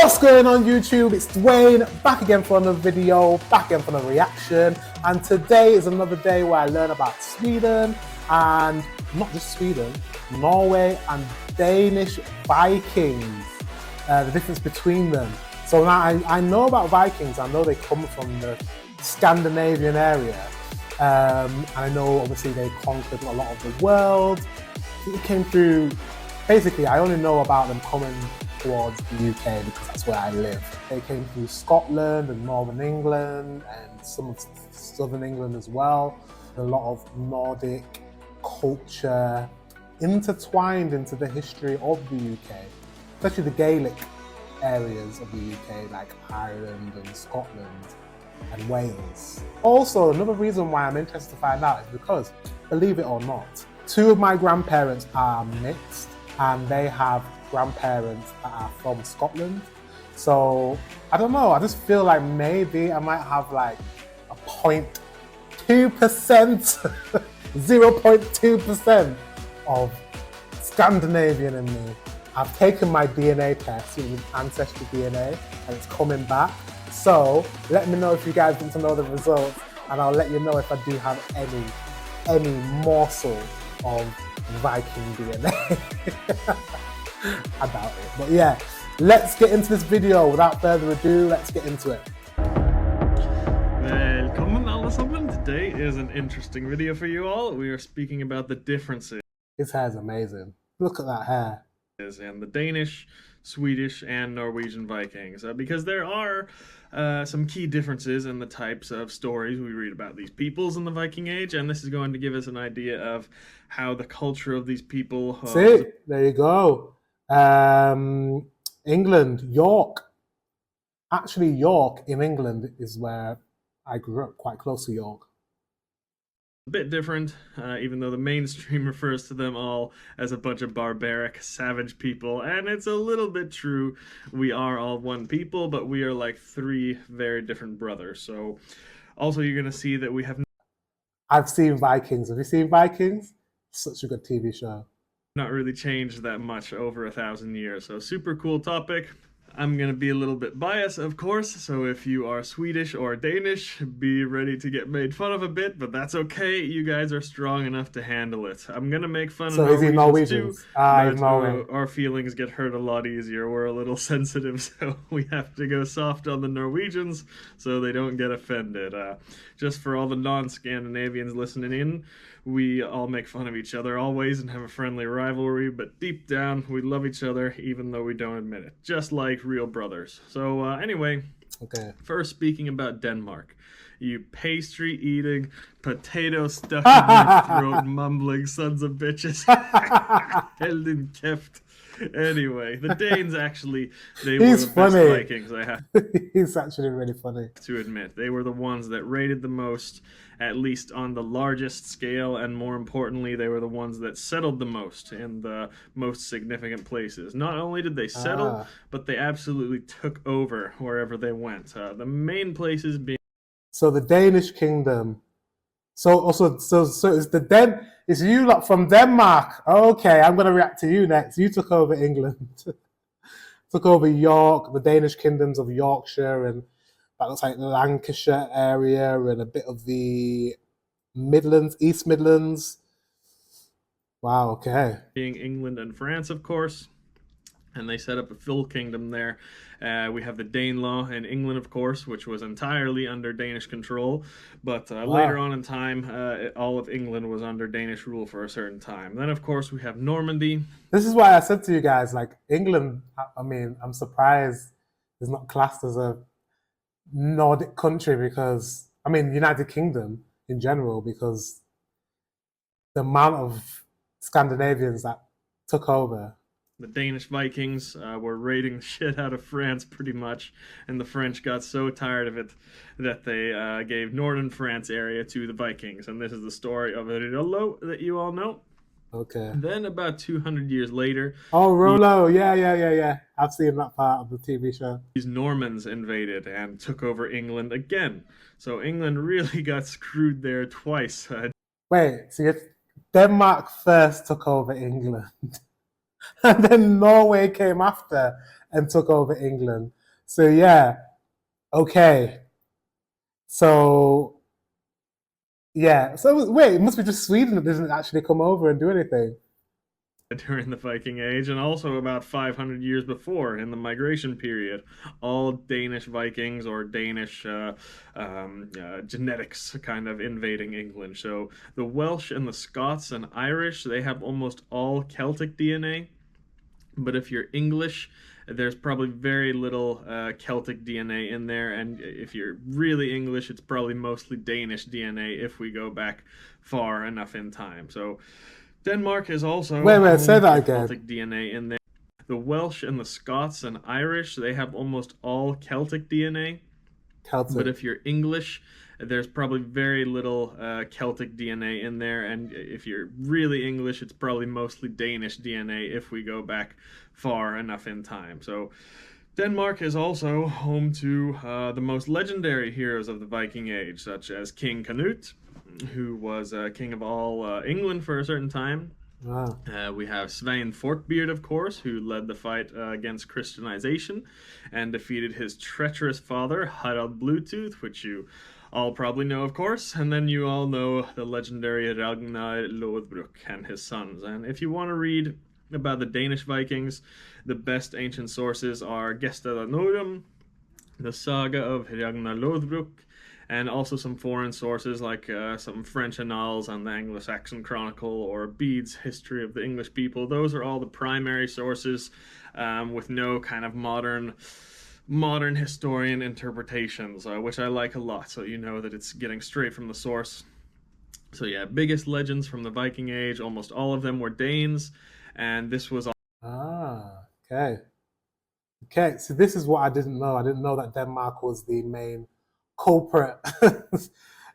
What's going on YouTube? It's Dwayne, back again for another video, back again for another reaction. And today is another day where I learn about Sweden, and not just Sweden, Norway and Danish Vikings, the difference between them. So now I know about Vikings, I know they come from the Scandinavian area, and I know obviously they conquered a lot of the world. It came through, basically I only know about them coming towards the UK because that's where I live. They came through Scotland and Northern England and some of Southern England as well. A lot of Nordic culture intertwined into the history of the UK, especially the Gaelic areas of the UK like Ireland and Scotland and Wales. Also, another reason why I'm interested to find out is because, believe it or not, two of my grandparents are mixed and they have grandparents that are from Scotland. So I don't know, I just feel like maybe I might have like a 0.2%, 0.2% of Scandinavian in me. I've taken my DNA test with Ancestry DNA and it's coming back. So let me know if you guys want to know the results, and I'll let you know if I do have any morsel of Viking DNA. I doubt it, but yeah, let's get into this video. Without further ado, let's get into it. Welcome alle sammen. Today is an interesting video for you all. We are speaking about the differences. His hair's amazing. Look at that hair. And the Danish, Swedish, and Norwegian Vikings, because there are some key differences in the types of stories we read about these peoples in the Viking Age, and this is going to give us an idea of how the culture of these people... See, there you go. England, York. Actually, York in England is where I grew up, quite close to York. A bit different, even though the mainstream refers to them all as a bunch of barbaric, savage people, and it's a little bit true. We are all one people, but we are like three very different brothers. So also you're going to see that we have... I've seen Vikings. Have you seen Vikings? Such a good TV show. Not really changed that much over 1,000 years, so super cool topic. I'm going to be a little bit biased, of course, so if you are Swedish or Danish, be ready to get made fun of a bit, but that's okay. You guys are strong enough to handle it. I'm going to make fun of Norwegians too, but our feelings get hurt a lot easier. We're a little sensitive, so we have to go soft on the Norwegians so they don't get offended. Just for all the non-Scandinavians listening in, we all make fun of each other always and have a friendly rivalry, but deep down, we love each other even though we don't admit it. Just like real brothers. So anyway, okay. First speaking about Denmark. You pastry-eating, potato stuck in your throat, mumbling sons of bitches. Held in keft. Anyway, the Danes actually, they were the best Vikings I have. He's actually really funny. To admit, they were the ones that raided the most, at least on the largest scale, and more importantly, they were the ones that settled the most in the most significant places. Not only did they settle, but they absolutely took over wherever they went. The main places being... So the Danish kingdom. So it's you lot from Denmark. Okay, I'm gonna react to you next. You took over England. Took over York, the Danish kingdoms of Yorkshire, and that looks like the Lancashire area and a bit of the Midlands, East Midlands. Wow, okay. Being England and France, of course. And they set up a full kingdom there. We have the Danelaw in England, of course, which was entirely under Danish control. But later on in time, all of England was under Danish rule for a certain time. Then, of course, we have Normandy. This is why I said to you guys, like, England, I mean, I'm surprised it's not classed as a Nordic country because, I mean, United Kingdom in general, because the amount of Scandinavians that took over. The Danish Vikings were raiding the shit out of France pretty much, and the French got so tired of it that they gave northern France area to the Vikings, and this is the story of Rollo that you all know. Okay. And then about 200 years later... Oh, Rollo, yeah. I've seen that part of the TV show. These Normans invaded and took over England again. So England really got screwed there twice. Wait, so Denmark first took over England. And then Norway came after, and took over England. So yeah, okay. So yeah, so wait, it must be just Sweden that doesn't actually come over and do anything. During the Viking Age, and also about 500 years before in the migration period, all Danish Vikings or Danish genetics kind of invading England. So the Welsh and the Scots and Irish, they have almost all Celtic DNA. But if you're English, there's probably very little Celtic DNA in there, and if you're really English, it's probably mostly Danish DNA if we go back far enough in time. So Denmark is also Wait, say that again. Celtic DNA in there. The Welsh and the Scots and Irish, they have almost all Celtic DNA. Celtic. But if you're English, there's probably very little Celtic DNA in there, and if you're really English, it's probably mostly Danish DNA if we go back far enough in time. So Denmark is also home to the most legendary heroes of the Viking Age, such as King Canute, who was king of all England for a certain time. Wow. We have Svein Forkbeard, of course, who led the fight against Christianization and defeated his treacherous father, Harald Bluetooth, which you all probably know, of course. And then you all know the legendary Ragnar Lothbrok and his sons. And if you want to read about the Danish Vikings, the best ancient sources are Gesta Danorum, the saga of Ragnar Lothbrok, and also some foreign sources like some French annals and the Anglo-Saxon Chronicle or Bede's History of the English People. Those are all the primary sources with no kind of modern historian interpretations, which I like a lot, so you know that it's getting straight from the source. So yeah, biggest legends from the Viking Age, almost all of them were Danes, and this was okay. Okay, so this is what I didn't know. I didn't know that Denmark was the main culprit,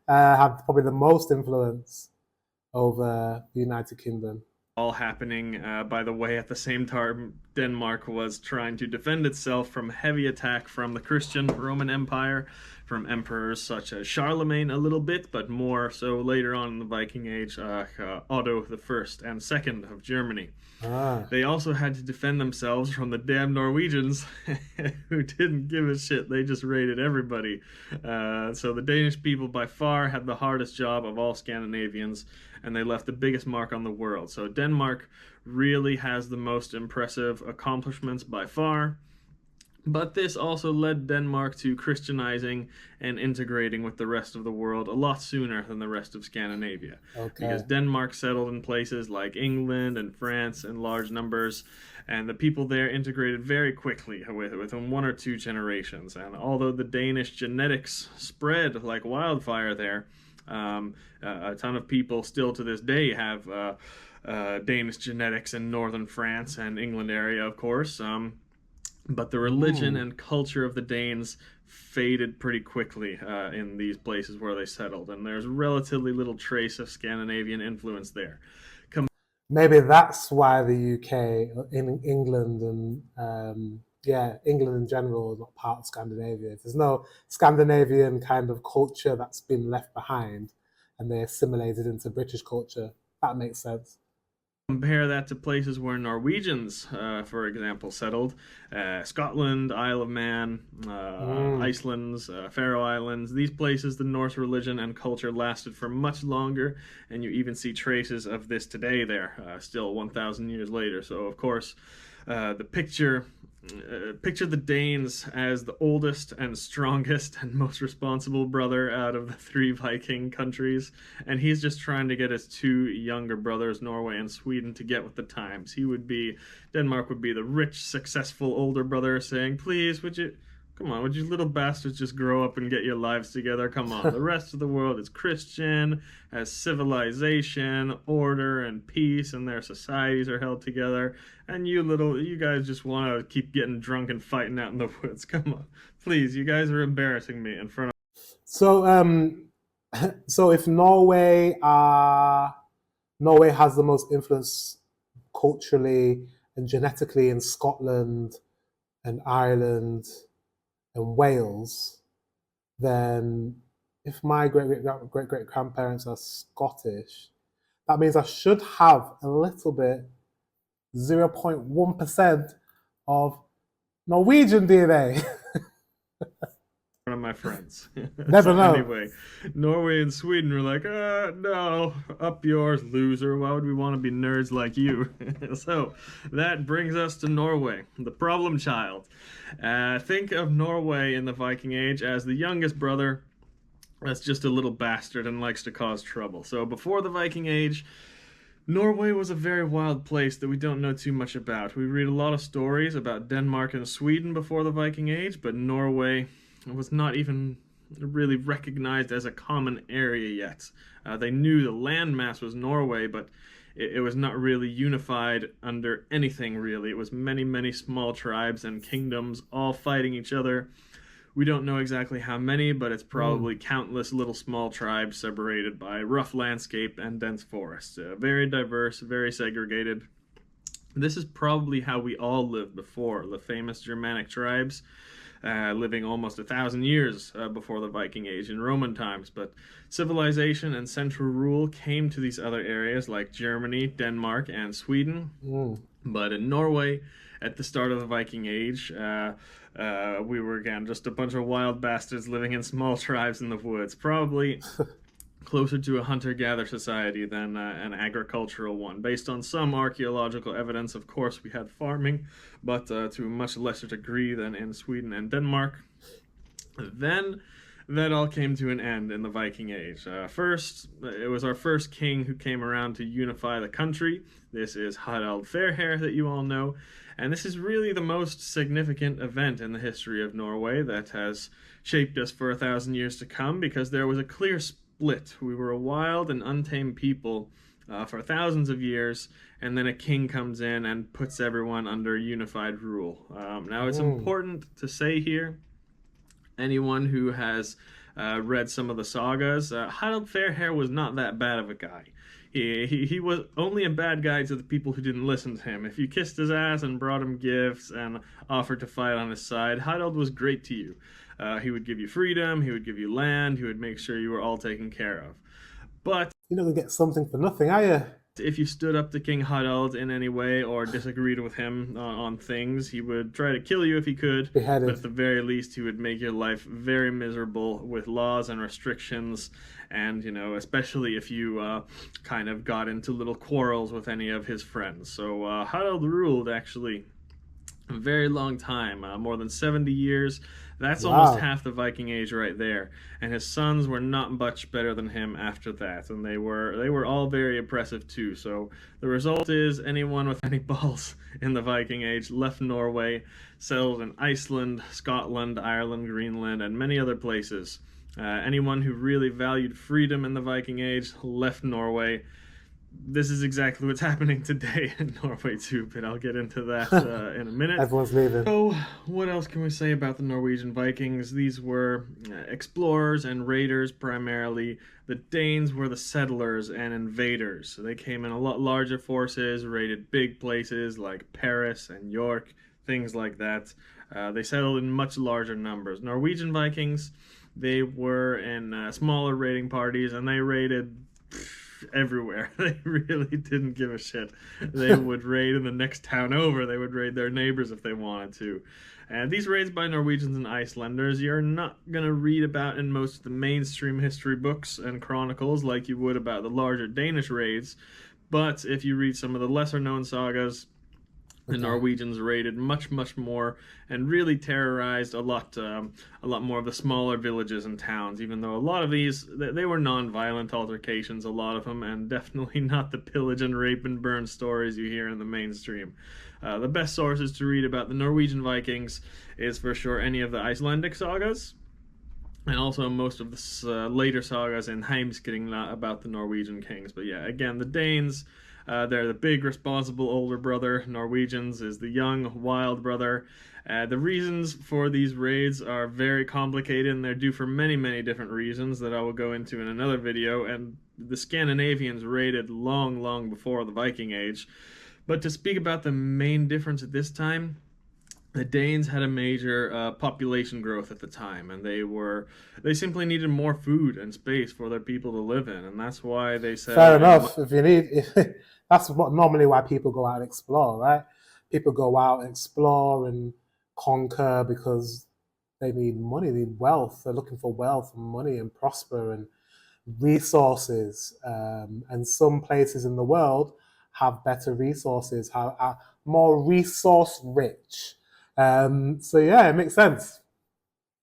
have probably the most influence over the United Kingdom. All happening, by the way, at the same time Denmark was trying to defend itself from heavy attack from the Christian Roman Empire, from emperors such as Charlemagne a little bit, but more so later on in the Viking Age, Otto the First and Second of Germany. They also had to defend themselves from the damn Norwegians who didn't give a shit. They just raided everybody. So the Danish people by far had the hardest job of all Scandinavians, and they left the biggest mark on the world. So Denmark really has the most impressive accomplishments by far. But this also led Denmark to Christianizing and integrating with the rest of the world a lot sooner than the rest of Scandinavia. Okay. Because Denmark settled in places like England and France in large numbers, and the people there integrated very quickly within 1 or 2 generations. And although the Danish genetics spread like wildfire there, a ton of people still to this day have Danish genetics in northern France and England area, of course. But the religion and culture of the Danes faded pretty quickly in these places where they settled, and there's relatively little trace of Scandinavian influence there. Maybe that's why the UK, in England, and England in general is not part of Scandinavia. There's no Scandinavian kind of culture that's been left behind, and they assimilated into British culture. That makes sense. Compare that to places where Norwegians, for example, settled. Scotland, Isle of Man, Iceland, Faroe Islands. These places, the Norse religion and culture lasted for much longer, and you even see traces of this today there, still 1,000 years later. So, of course, the picture the Danes as the oldest and strongest and most responsible brother out of the 3 Viking countries, and he's just trying to get his 2 younger brothers, Norway and Sweden, to get with the times. Denmark would be the rich, successful older brother saying, please, would you little bastards just grow up and get your lives together? Come on. The rest of the world is Christian, has civilization, order, and peace, and their societies are held together. And you guys just want to keep getting drunk and fighting out in the woods. Come on. Please, you guys are embarrassing me in front of... So if Norway has the most influence culturally and genetically in Scotland and Ireland and Wales, then if my great grandparents are Scottish, that means I should have a little bit, 0.1% of Norwegian DNA. One of my friends. Never know. Anyway, Norway and Sweden were like, no, up yours, loser. Why would we want to be nerds like you? So that brings us to Norway, the problem child. Think of Norway in the Viking Age as the youngest brother that's just a little bastard and likes to cause trouble. So before the Viking Age, Norway was a very wild place that we don't know too much about. We read a lot of stories about Denmark and Sweden before the Viking Age, but Norway was not even really recognized as a common area yet. They knew the landmass was Norway, but it was not really unified under anything, really. It was many, many small tribes and kingdoms all fighting each other. We don't know exactly how many, but it's probably countless little small tribes separated by rough landscape and dense forests. Very diverse, very segregated. This is probably how we all lived before, the famous Germanic tribes. Living almost 1,000 years before the Viking Age in Roman times, but civilization and central rule came to these other areas like Germany, Denmark, and Sweden. But in Norway, at the start of the Viking Age, we were again just a bunch of wild bastards living in small tribes in the woods, probably closer to a hunter-gatherer society than an agricultural one. Based on some archaeological evidence, of course, we had farming, but to a much lesser degree than in Sweden and Denmark. Then that all came to an end in the Viking Age. First, it was our first king who came around to unify the country. This is Harald Fairhair that you all know, and this is really the most significant event in the history of Norway that has shaped us for 1,000 years to come, because there was a clear split. We were a wild and untamed people for thousands of years, and then a king comes in and puts everyone under unified rule. Now, it's important to say here, anyone who has read some of the sagas, Harald Fairhair was not that bad of a guy. He was only a bad guy to the people who didn't listen to him. If you kissed his ass and brought him gifts and offered to fight on his side, Harald was great to you. He would give you freedom, he would give you land, he would make sure you were all taken care of. But you're not going to get something for nothing, are you? If you stood up to King Harald in any way or disagreed with him on things, he would try to kill you if he could. Beheaded. But at the very least, he would make your life very miserable with laws and restrictions. And, especially if you kind of got into little quarrels with any of his friends. So Harald ruled, actually, a very long time, more than 70 years. That's almost half the Viking Age right there. And his sons were not much better than him after that, and they were all very oppressive too. So the result is anyone with any balls in the Viking Age left Norway, settled in Iceland, Scotland, Ireland, Greenland, and many other places. Anyone who really valued freedom in the Viking Age left Norway. This is exactly what's happening today in Norway too, but I'll get into that in a minute. Everyone's leaving. So, what else can we say about the Norwegian Vikings? These were explorers and raiders primarily. The Danes were the settlers and invaders. So they came in a lot larger forces, raided big places like Paris and York, things like that. They settled in much larger numbers. Norwegian Vikings, they were in smaller raiding parties, and they raided everywhere. They really didn't give a shit. They would raid in the next town over. They would raid their neighbors if they wanted to. And these raids by Norwegians and Icelanders, you're not going to read about in most of the mainstream history books and chronicles like you would about the larger Danish raids. But if you read some of the lesser known sagas, the Norwegians raided much, much more and really terrorized a lot more of the smaller villages and towns, even though a lot of these, they were non-violent altercations, a lot of them, and definitely not the pillage and rape and burn stories you hear in the mainstream. The best sources to read about the Norwegian Vikings is for sure any of the Icelandic sagas, and also most of the later sagas in Heimskringla about the Norwegian kings. But yeah, again, the Danes, they're the big, responsible older brother. Norwegians is the young, wild brother. The reasons for these raids are very complicated, and they're due for many, many different reasons that I will go into in another video. And the Scandinavians raided long, long before the Viking Age. But to speak about the main difference at this time, the Danes had a major population growth at the time, and they simply needed more food and space for their people to live in, and that's why they said... Fair enough. That's normally why people go out and explore, right? People go out and explore and conquer because they need money, they need wealth. They're looking for wealth and money and prosper and resources. And some places in the world have better resources, are more resource rich. So yeah, it makes sense.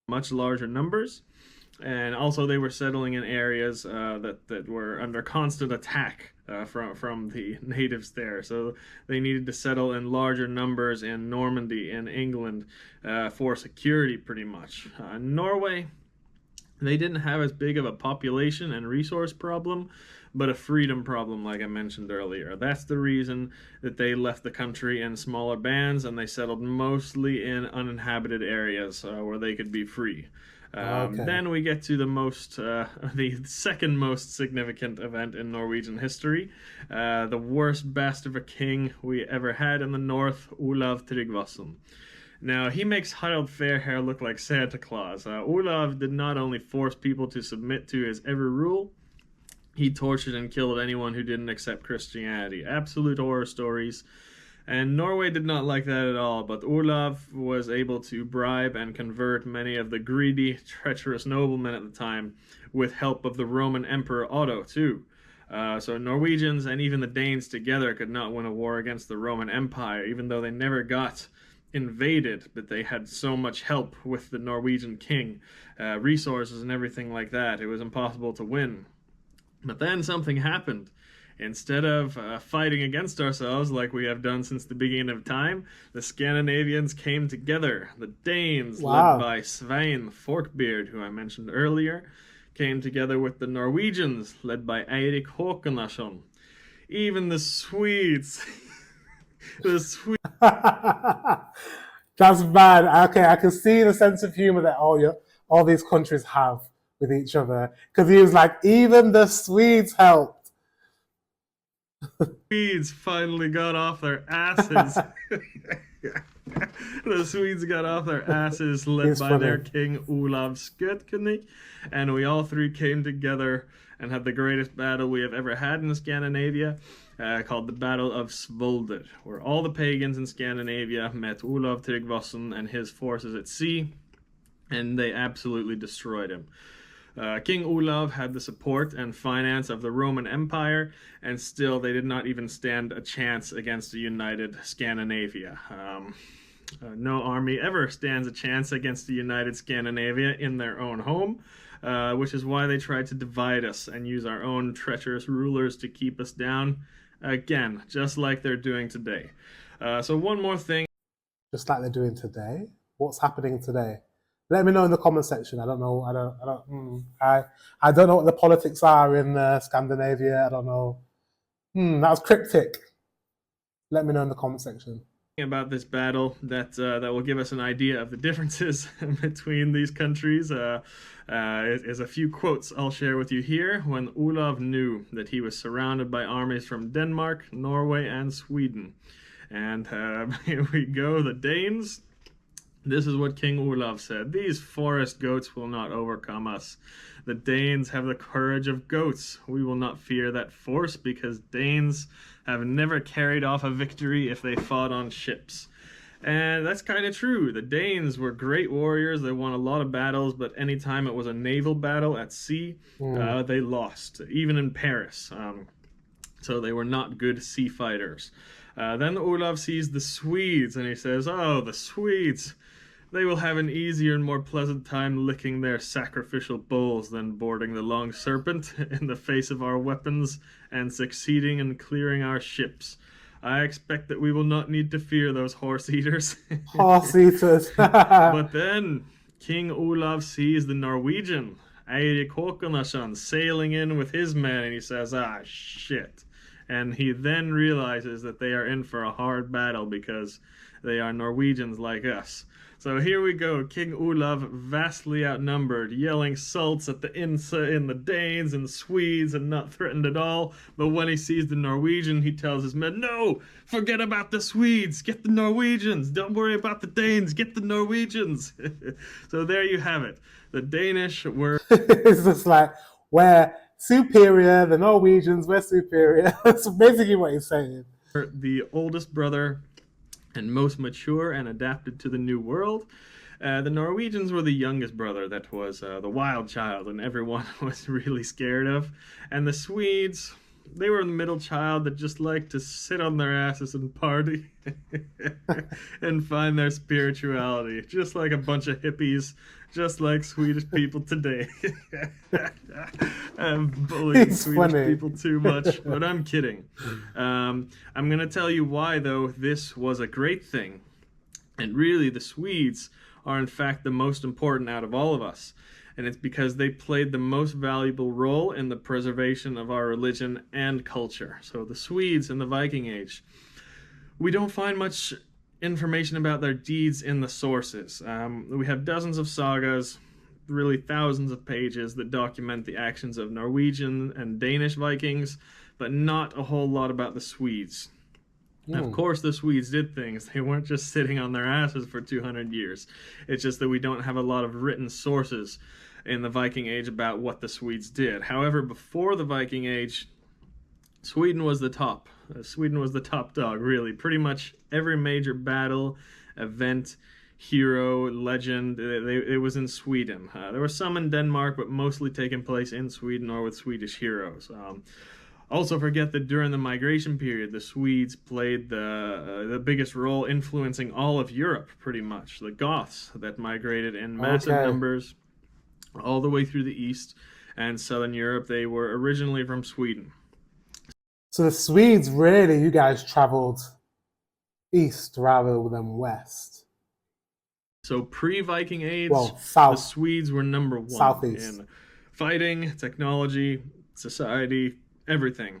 Much larger numbers. And also, they were settling in areas that were under constant attack from the natives there. So they needed to settle in larger numbers in Normandy in England for security, pretty much. Norway, they didn't have as big of a population and resource problem, but a freedom problem, like I mentioned earlier. That's the reason that they left the country in smaller bands and they settled mostly in uninhabited areas where they could be free. Okay. Then we get to the second most significant event in Norwegian history, the worst bastard of a king we ever had in the north, Olav Tryggvason. Now, he makes Harald Fairhair look like Santa Claus. Olav did not only force people to submit to his every rule, he tortured and killed anyone who didn't accept Christianity. Absolute horror stories. And Norway did not like that at all, but Olav was able to bribe and convert many of the greedy, treacherous noblemen at the time with help of the Roman Emperor Otto, too. So Norwegians and even the Danes together could not win a war against the Roman Empire, even though they never got invaded, but they had so much help with the Norwegian king, resources and everything like that. It was impossible to win. But then something happened. Instead of fighting against ourselves like we have done since the beginning of time, the Scandinavians came together. The Danes, led by Svein Forkbeard, who I mentioned earlier, came together with the Norwegians, led by Eirik Håkonason. Even the Swedes. That's bad. Okay, I can see the sense of humor that all these countries have with each other. Because he was like, even the Swedes helped. Swedes finally got off their asses. The Swedes got off their asses, led by their king Olav Skøtkunik, and we all three came together and had the greatest battle we have ever had in Scandinavia, called the Battle of Svolder, where all the pagans in Scandinavia met Olav Tryggvason and his forces at sea, and they absolutely destroyed him. King Olav had the support and finance of the Roman Empire, and still they did not even stand a chance against a united Scandinavia. No army ever stands a chance against a united Scandinavia in their own home, which is why they tried to divide us and use our own treacherous rulers to keep us down, again, just like they're doing today. So one more thing. Just like they're doing today? What's happening today? Let me know in the comment section. I don't know. I don't know what the politics are in Scandinavia. I don't know. That was cryptic. Let me know in the comment section. About this battle that will give us an idea of the differences between these countries is a few quotes I'll share with you here. When Olav knew that he was surrounded by armies from Denmark, Norway, and Sweden. And here we go, the Danes. This is what King Olav said. These forest goats will not overcome us. The Danes have the courage of goats. We will not fear that force because Danes have never carried off a victory if they fought on ships. And that's kind of true. The Danes were great warriors. They won a lot of battles, but anytime it was a naval battle at sea, they lost, even in Paris. So they were not good sea fighters. Then Olav sees the Swedes and he says, oh, the Swedes. They will have an easier and more pleasant time licking their sacrificial bulls than boarding the Long Serpent in the face of our weapons and succeeding in clearing our ships. I expect that we will not need to fear those horse eaters. Horse eaters. But then King Olav sees the Norwegian, Eirik Håkonason, sailing in with his men, and he says, ah, shit. And he then realizes that they are in for a hard battle because they are Norwegians like us. So here we go, King Olav, vastly outnumbered, yelling salts at the Danes and Swedes and not threatened at all. But when he sees the Norwegian, he tells his men, no, forget about the Swedes, get the Norwegians. Don't worry about the Danes, get the Norwegians. So there you have it. The Danish were... It's just like, we're superior, the Norwegians, we're superior. That's basically what he's saying. The oldest brother and most mature and adapted to the new world. The Norwegians were the youngest brother that was the wild child and everyone was really scared of. And the Swedes, they were the middle child that just liked to sit on their asses and party and find their spirituality, just like a bunch of hippies, just like Swedish people today. I'm bullying Swedish people too much, but I'm kidding. I'm going to tell you why, though, this was a great thing. And really, the Swedes are in fact the most important out of all of us. And it's because they played the most valuable role in the preservation of our religion and culture. So the Swedes in the Viking Age, we don't find much information about their deeds in the sources. We have dozens of sagas, really thousands of pages that document the actions of Norwegian and Danish Vikings, but not a whole lot about the Swedes. Of course, the Swedes did things. They weren't just sitting on their asses for 200 years. It's just that we don't have a lot of written sources in the Viking Age about what the Swedes did. However, before the Viking Age, Sweden was the top. Sweden was the top dog, really. Pretty much every major battle, event, hero, legend, it was in Sweden. There were some in Denmark, but mostly taking place in Sweden or with Swedish heroes. Also forget that during the migration period, the Swedes played the biggest role influencing all of Europe, pretty much. The Goths that migrated in massive numbers all the way through the East and Southern Europe, they were originally from Sweden. So the Swedes, really, you guys traveled east rather than west. So pre-Viking Age, south, the Swedes were number one southeast. in fighting, technology, society, everything.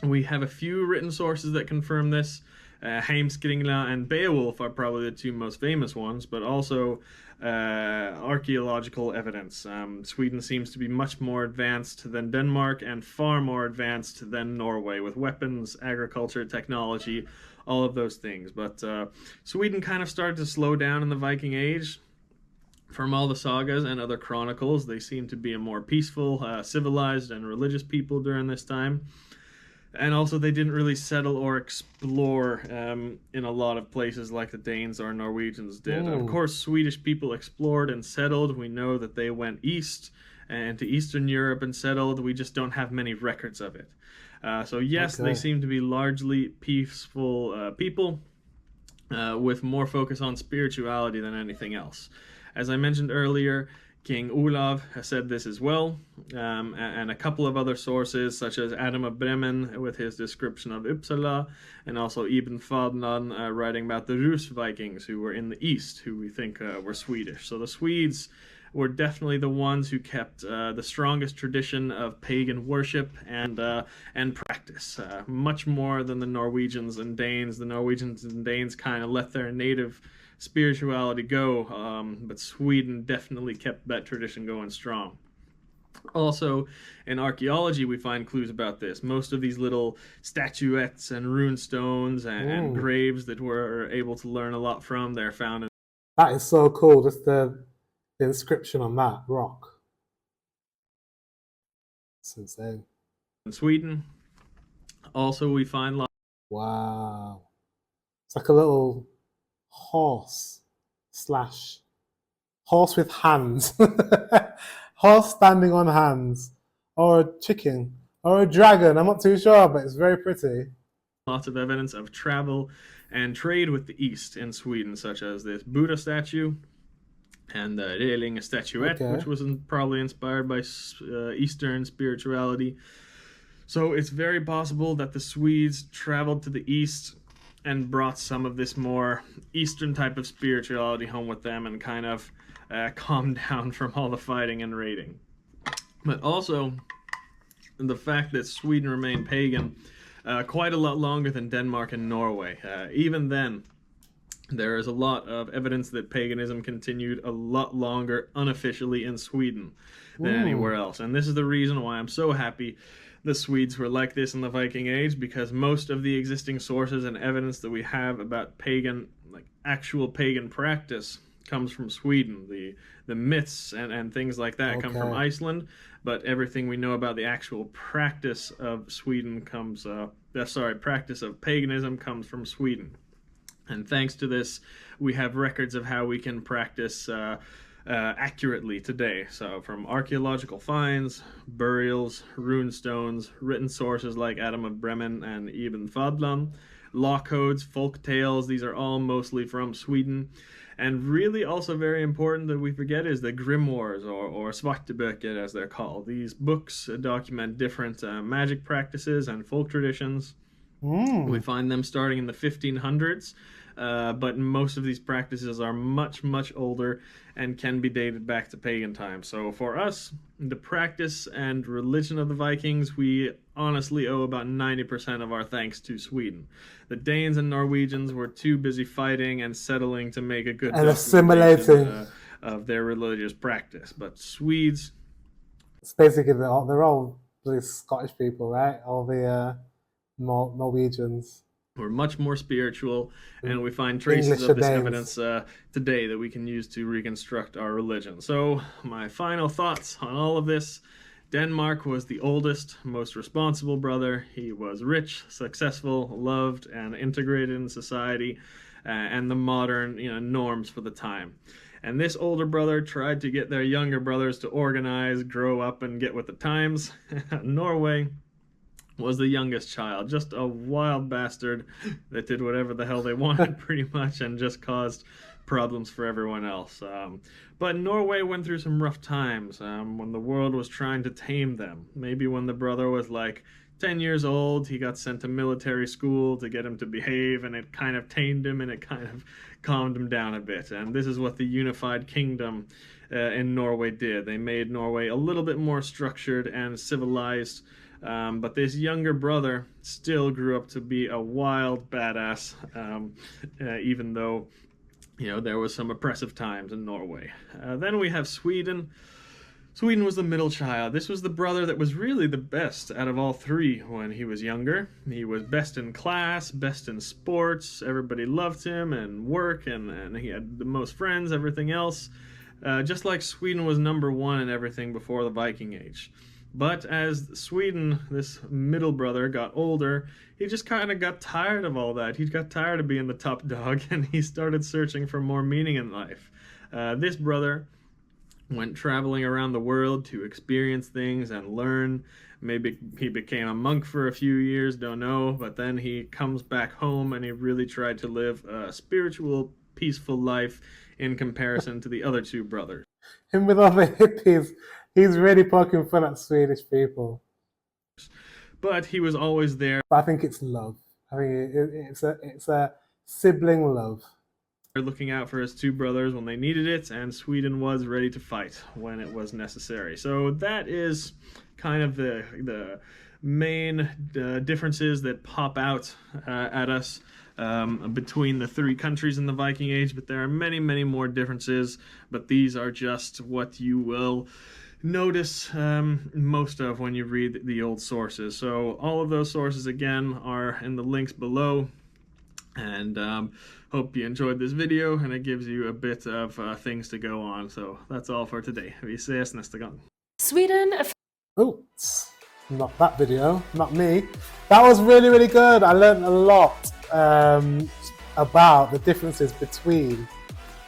We have a few written sources that confirm this. Heimskringla and Beowulf are probably the two most famous ones, but also archaeological evidence. Sweden seems to be much more advanced than Denmark and far more advanced than Norway with weapons, agriculture, technology, all of those things. But Sweden kind of started to slow down in the Viking Age. From all the sagas and other chronicles, they seem to be a more peaceful, civilized, and religious people during this time. And also, they didn't really settle or explore in a lot of places like the Danes or Norwegians did. Of course, Swedish people explored and settled. We know that they went east and to Eastern Europe and settled. We just don't have many records of it. So yes, they seem to be largely peaceful people with more focus on spirituality than anything else. As I mentioned earlier, King Olav has said this as well, and a couple of other sources, such as Adam of Bremen with his description of Uppsala, and also Ibn Fadlan writing about the Rus Vikings, who were in the east, who we think were Swedish. So the Swedes were definitely the ones who kept the strongest tradition of pagan worship and practice, much more than the Norwegians and Danes. The Norwegians and Danes kind of let their native spirituality go, but Sweden definitely kept that tradition going strong. Also, in archaeology, we find clues about this. Most of these little statuettes and rune stones and graves that we're able to learn a lot from, they're found in... That is so cool, just the inscription on that rock. It's insane. In Sweden, also we find... Wow. It's like a little horse with hands. Horse standing on hands. Or a chicken. Or a dragon. I'm not too sure, but it's very pretty. Lots of evidence of travel and trade with the East in Sweden, such as this Buddha statue and the Reling statuette, which was probably inspired by Eastern spirituality. So it's very possible that the Swedes traveled to the East and brought some of this more Eastern type of spirituality home with them and kind of calmed down from all the fighting and raiding. But also, the fact that Sweden remained pagan quite a lot longer than Denmark and Norway. Even then, there is a lot of evidence that paganism continued a lot longer unofficially in Sweden than anywhere else. And this is the reason why I'm so happy the Swedes were like this in the Viking Age, because most of the existing sources and evidence that we have about pagan, like actual pagan practice, comes from Sweden. The myths and things like that come from Iceland, but everything we know about the actual practice of Sweden comes, practice of paganism comes from Sweden. And thanks to this, we have records of how we can practice accurately today. So from archaeological finds, burials, rune stones, written sources like Adam of Bremen and Ibn Fadlan, law codes, folk tales, these are all mostly from Sweden. And really also very important that we forget is the grimoires, or svarteböcker as they're called. These books document different magic practices and folk traditions. We find them starting in the 1500s, but most of these practices are much, much older and can be dated back to pagan times. So for us, the practice and religion of the Vikings, we honestly owe about 90% of our thanks to Sweden. The Danes and Norwegians were too busy fighting and settling to make a good and assimilating of their religious practice. But Swedes... It's basically, they're all really Scottish people, right? All the Norwegians. We're much more spiritual, and we find traces English of this names. evidence today that we can use to reconstruct our religion. So, my final thoughts on all of this. Denmark was the oldest, most responsible brother. He was rich, successful, loved, and integrated in society and the modern norms for the time. And this older brother tried to get their younger brothers to organize, grow up, and get with the times. Norway was the youngest child, just a wild bastard that did whatever the hell they wanted pretty much and just caused problems for everyone else. But Norway went through some rough times when the world was trying to tame them. Maybe when the brother was like 10 years old, he got sent to military school to get him to behave, and it kind of tamed him and it kind of calmed him down a bit. And this is what the unified kingdom in Norway did. They made Norway a little bit more structured and civilized. But this younger brother still grew up to be a wild badass, even though, there was some oppressive times in Norway. Then we have Sweden. Sweden was the middle child. This was the brother that was really the best out of all three when he was younger. He was best in class, best in sports. Everybody loved him, and work, and he had the most friends, everything else. Just like Sweden was number one in everything before the Viking Age. But as Sweden, this middle brother, got older, he just kind of got tired of all that. He got tired of being the top dog, and he started searching for more meaning in life. This brother went traveling around the world to experience things and learn. Maybe he became a monk for a few years, don't know, but then he comes back home and he really tried to live a spiritual, peaceful life in comparison to the other two brothers. Him with all the hippies. He's really poking fun at Swedish people. But he was always there. But I think it's love. I think it's a sibling love. Looking out for his two brothers when they needed it, and Sweden was ready to fight when it was necessary. So that is kind of the main differences that pop out at us between the three countries in the Viking Age, but there are many, many more differences, but these are just what you will notice most of when you read the old sources. So all of those sources, again, are in the links below, and hope you enjoyed this video, and it gives you a bit of things to go on. So that's all for today. Vi ses nästa gång. Sweden. Oops, not that video, not me. That was really, really good. I learned a lot about the differences between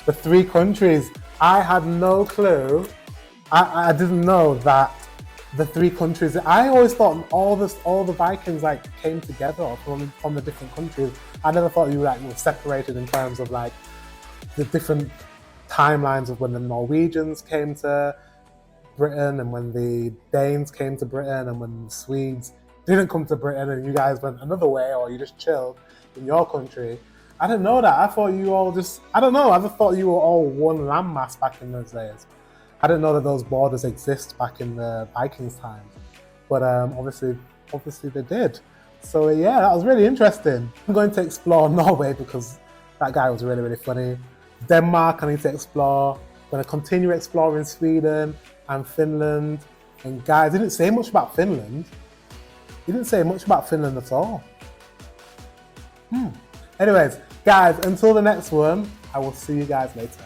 the three countries. I had no clue. I didn't know that the three countries. I always thought all the Vikings came together from the different countries. I never thought you were separated in terms of the different timelines of when the Norwegians came to Britain and when the Danes came to Britain and when the Swedes didn't come to Britain and you guys went another way, or you just chilled in your country. I didn't know that. I thought you all I just thought you were all one landmass back in those days. I didn't know that those borders exist back in the Vikings time, but obviously they did. So yeah, that was really interesting. I'm going to explore Norway because that guy was really, really funny. Denmark, I need to explore. I'm going to continue exploring Sweden and Finland. And guys, he didn't say much about Finland. He didn't say much about Finland at all. Anyways, guys, until the next one, I will see you guys later.